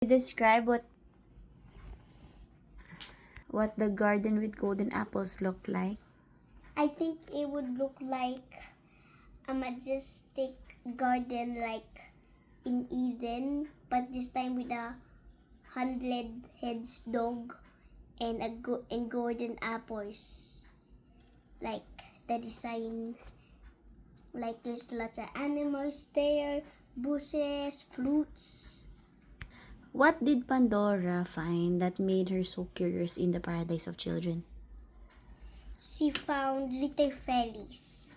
Describe what the garden with golden apples looked like. I think it would look like a majestic garden like in Eden, but this time with a 100 heads dog and and golden apples. Like the design, like there's lots of animals there, bushes, fruits. What did Pandora find that made her so curious in the paradise of children? She found little fairies.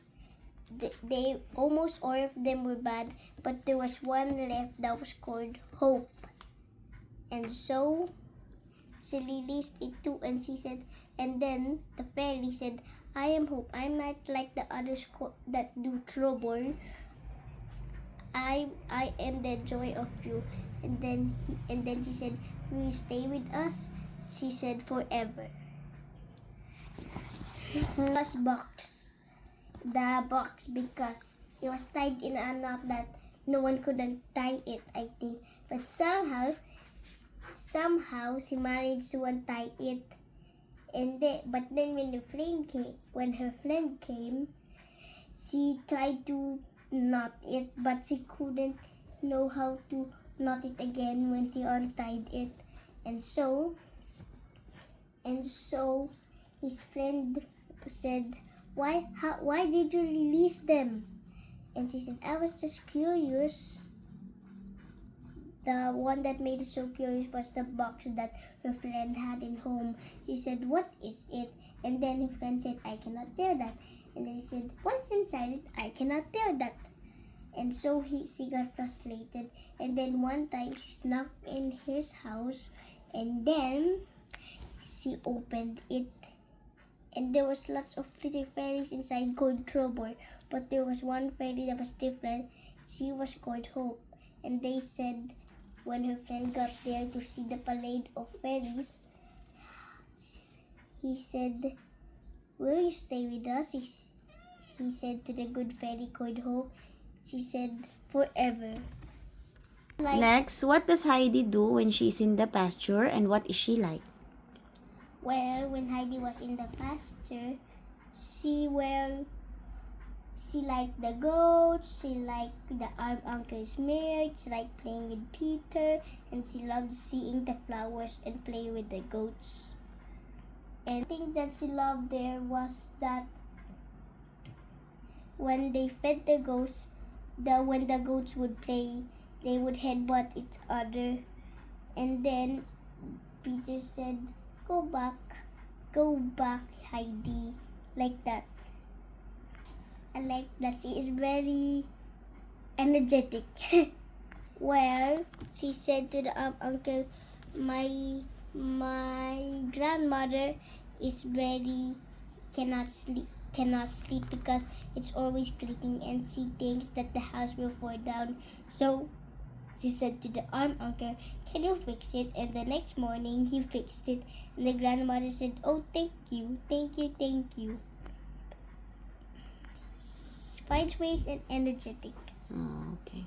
They almost all of them were bad, but there was one left that was called Hope. And so she released it too, and she said, and then the fairy said, I am Hope. I'm not like the others that do trouble. I am the joy of you. And then she said, will you stay with us? She said, forever. The box because it was tied in a knot that no one couldn't tie it, I think. But somehow she managed to untie it. But then when her friend came, she tried to knot it, but she couldn't know how to knot it again when she untied it. And so his friend said, why did you release them? And she said, I was just curious. The one that made her so curious was the box that her friend had in home. He said, what is it? And then her friend said, I cannot tear that. And then he said, what's inside it? I cannot tear that. And so she got frustrated. And then one time she snuck in his house, and then she opened it. And there was lots of little fairies inside called Trouble. But there was one fairy that was different. She was called Hope. And they said, when her friend got there to see the parade of fairies, he said, will you stay with us? He said to the good fairy called Hope. She said, forever. Next, what does Heidi do when she's in the pasture, and what is she like? Well, when Heidi was in the pasture, she liked the goats, she liked the uncle's milk, she liked playing with Peter, and she loved seeing the flowers and play with the goats. And the thing that she loved there was that when they fed the goats, when the goats would play, they would headbutt each other. And then Peter said, go back, Heidi, like that. I like that she is very energetic. Well, she said to the uncle, my grandmother is very cannot sleep because it's always creaking, and she thinks that the house will fall down. So she said to the uncle, can you fix it? And the next morning he fixed it, and the grandmother said, oh, thank you. Finds ways and energetic. Oh, okay.